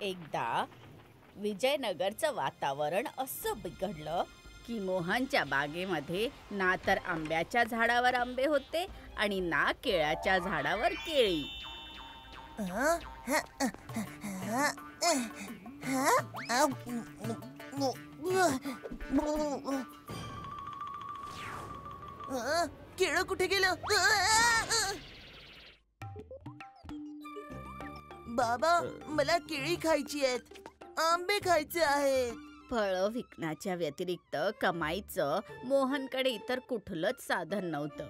एकदा विजयनगरचं वातावरण असं बिघडलं की मोहनच्या बागेमध्ये ना तर आंब्याच्या झाडावर आंबे होते आणि ना केळाच्या झाडावर केळी. केळं कुठे गेलं? बाबा, मला केळी खायची आहेत, आंबे खायचे आहेत. फळं विकण्याच्या व्यतिरिक्त कमाईचं मोहनकडे इतर कुठलंच साधन नव्हतं.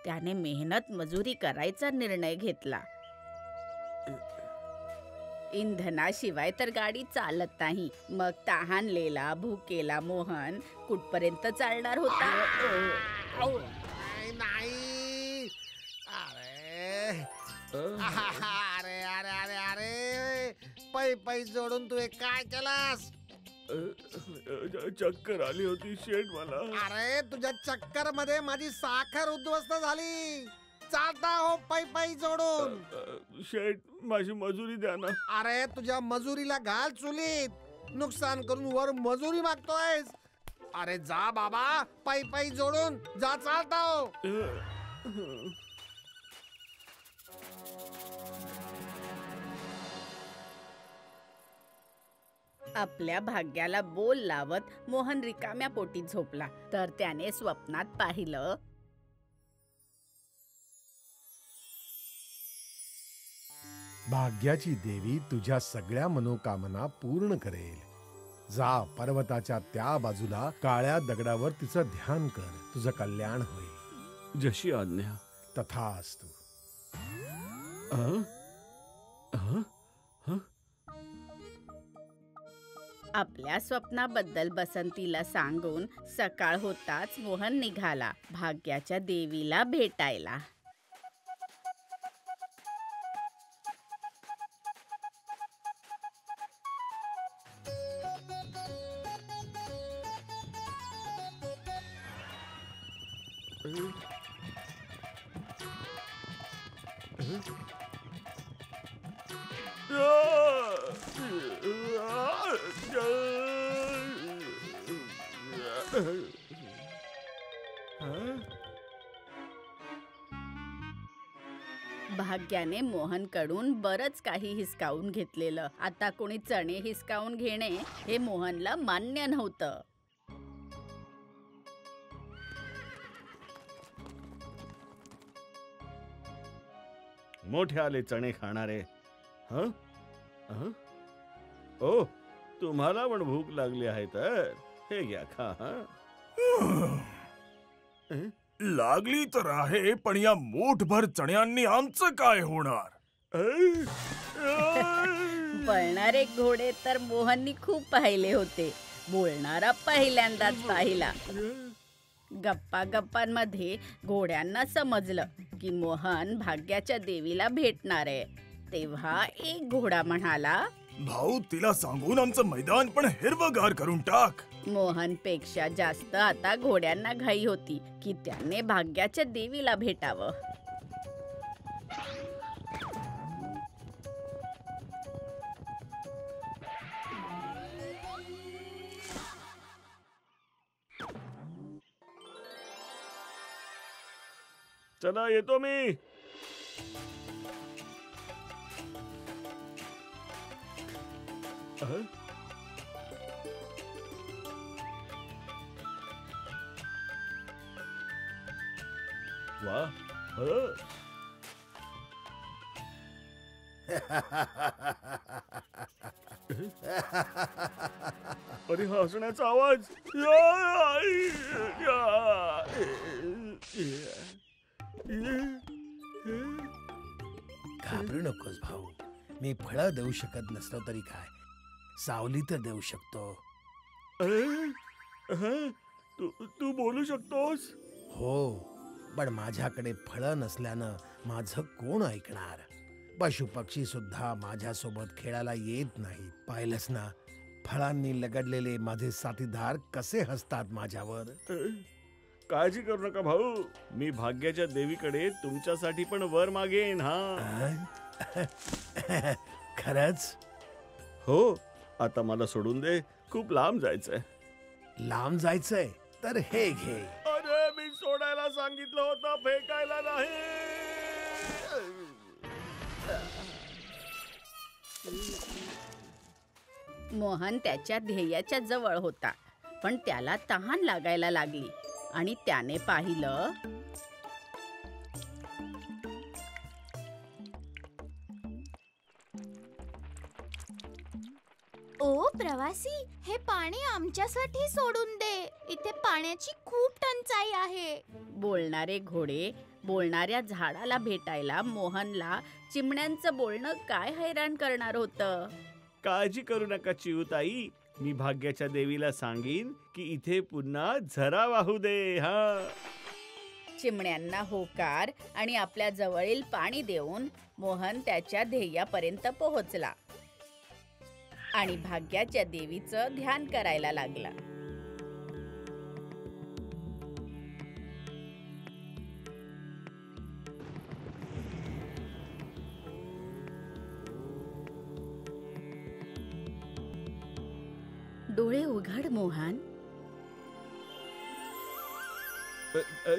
त्याने मेहनत मजुरी करायचा निर्णय घेतला. इंधनाशिवाय तर गाडी चालत नाही. मग तहानलेला भुकेला मोहन कुठपर्यंत चालणार होता? नाही. अरे अरे अरे अरे अरे, पै पै जोडून तू हे काय केलास? चक्कर आली होती शेठ मला. अरे तुझ्या चक्कर मध्ये माझी साखर उद्ध्वस्त झाली. चालता हो पै पै जोडून. शेठ, माझी मजुरी द्या ना. अरे तुझ्या मजुरीला घाल चुलीत. नुकसान करून वर मजुरी मागतोयस. अरे जा बाबा, पै पै जोडून जा, चालता हो. आपल्या भाग्याला बोल लावत मोहन रिकाम्या पोटी झोपला. तर त्याने स्वप्नात पाहिलं, भाग्याची देवी तुझ्या सगळ्या मनोकामना पूर्ण करेल. जा पर्वताच्या त्या बाजूला काळ्या दगडावर तिचं ध्यान कर. तुझं कल्याण होईल. जशी आज्ञा. तथास्तु. आपल्या स्वप्नाबद्दल बसंतीला सांगून सकाळ होताच मोहन निघाला भाग्याच्या देवीला भेटायला. भाग्याने मोहनकडून बरंच काही हिसकावून घेतलेलं. आता कोणी चणे हिसकावून घेणे हे मोहनला मान्य नव्हतं. मोठे आले चणे खाणारे. ओ, तुम्हाला पण भूक लागली आहे तर हे घ्या, खा. लागली तर आहे, पण या मूठभर चण्यांनी आमचं काय होणार? पळणारे घोडे तर मोहननी खूप पाहिले होते. बोलणारा पहिल्यांदाच पाहिला. गप्पा गप्पांमध्ये घोड्यांना समजलं की मोहन भाग्याच्या देवीला भेटणार आहे. तेव्हा एक घोडा म्हणाला, भाऊ, तिला सांगून आमचं मैदान पण हिरवगार करून टाक. मोहनपेक्षा जास्त आता घोड्यांना घाई होती की त्याने भाग्याच्या देवीला भेटावं. चला, येतो मी. वा. अरे, हसण्याचा आवाज. घाबरू नकोस भाऊ. मी फळं देऊ शकत नसलो तरी काय, सावली तर देऊ शकतो. तू बोलू शकतोस? हो, पण माझ्याकडे फळं नसल्यानं माझं कोण ऐकणार? पशु पक्षी सुद्धा माझ्यासोबत खेळायला येत नाहीत. पाहिलंस ना, फळांनी लगडलेले माझे साथीदार कसे हसतात माझ्यावर. काळजी करू नका भाऊ. मी भाग्याच्या देवीकडे तुमच्यासाठी पण वर मागेन. हा, खरंच? हो, आता मला सोडून दे, खूप लांब जायचंय. लांब जायचंय तर हे घे. अरे मी सोडायला सांगितलं होतं, फेकायला नाही. मोहन त्याच्या ध्येयाच्या जवळ होता, पण त्याला तहान लागायला लागली आणि त्याने पाहिलं ओ प्रवासी, हे पाणी आमच्यासाठी सोडून दे. इथे पाण्याची खूप टंचाई आहे. बोलणारे घोडे बोलणाऱ्या झाडाला भेटायला मोहनला चिमण्यांचं बोलणं काय हैराण करणार होतं. काळजी करू नका चिऊताई, मी भाग्याच्या देवीला सांगीन की इथे पुन्हा झरा वाहू दे. हा, चिमण्यांना होकार आणि आपल्या जवळील पाणी देऊन मोहन त्याच्या ध्येयापर्यंत पोहोचला आणि भाग्याच्या देवीचं ध्यान करायला लागला. डोळे उघड मोहन.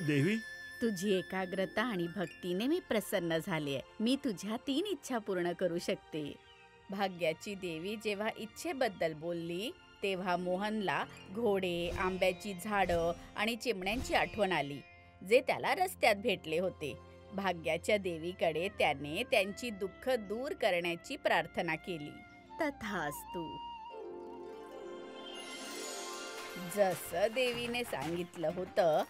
देवी, तुझी एकाग्रता आणि भक्तीने मी प्रसन्न झालीये. मी तुझ्या 3 इच्छा पूर्ण करू शकते. भाग्याची देवी जेव्हा इच्छेबद्दल बोलली तेव्हा मोहनला घोडे, आंब्याची झाडं आणि चिमण्यांची आठवण आली, जे त्याला रस्त्यात भेटले होते. भाग्याच्या देवीकडे त्याने त्यांची दुःख दूर करण्याची प्रार्थना केली. तथास्तु. जसं देवीने सांगितलं होतं,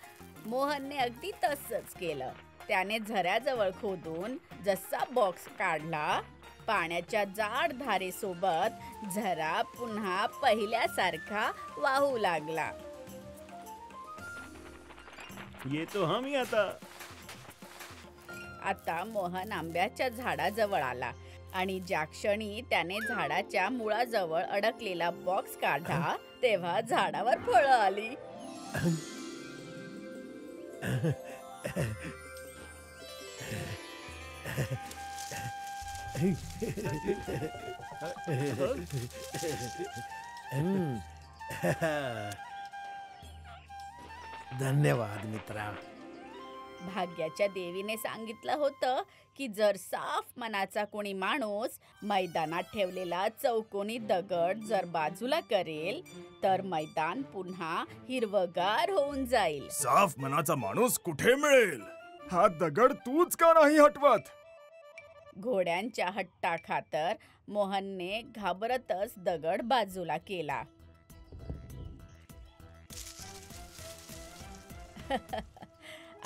मोहनने अगदी तसंच केलं. त्याने झऱ्याजवळ खोदून जसा बॉक्स काढला, पाण्याच्या जाड धारेसोबत झरा पुन्हा पहिल्यासारखा वाहू लागला. येतो हा मी आता. आता मोहन आंब्याच्या झाडाजवळ आला आणि ज्या क्षणी त्याने झाडाच्या मुळाजवळ अडकलेला बॉक्स काढला तेव्हा झाडावर फळं आली. धन्यवाद मित्रा. भाग्याच्या देवीने सांगितलं होतं की जर साफ मनाचा कोणी माणूस मैदानात ठेवलेला चौकोनी दगड जर बाजूला करेल तर मैदान पुन्हा हिरवगार होऊन जाईल. साफ मनाचा माणूस कुठे मिळेल? हा दगड तूच का नाही हटवत? घोड्यांच्या हट्टाखातर मोहनने घाबरतच दगड बाजूला केला.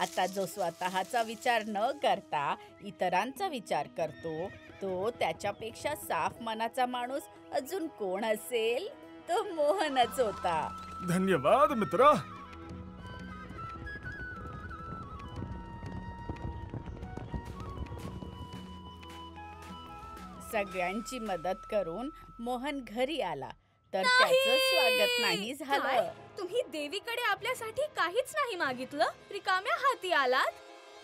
आता जो स्वतःचा विचार न करता इतरांचा विचार करतो, तो त्याच्यापेक्षा साफ मनाचा माणूस अजून कोण असेल? तो मोहनच होता. धन्यवाद मित्रा. सगळ्यांची मदत करून मोहन घरी आला तर त्याचं स्वागत नाही झालं. तुम्ही देवीकडे आपल्यासाठी काहीच नाही मागितलं, रिकाम्या हाती आलात.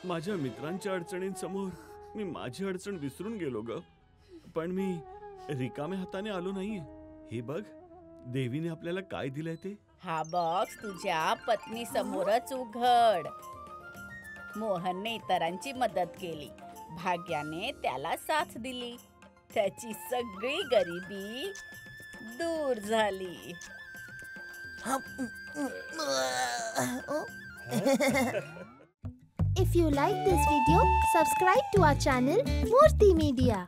माझ्या मित्रांच्या अडचणींसमोर मी माझी अडचण विसरून गेलो ग. पण मी रिकाम्या हाताने आलो नाहीये. हे बघ, देवीने आपल्याला काय दिलंय ते. हा बॉक्स तुझ्या पत्नी समोरच उघड. मोहनने इतरांची मदत केली. भाग्याने त्याला साथ दिली. त्याची सगळी गरिबी दूर झाली. If you like this video, subscribe to our channel Murthy Media.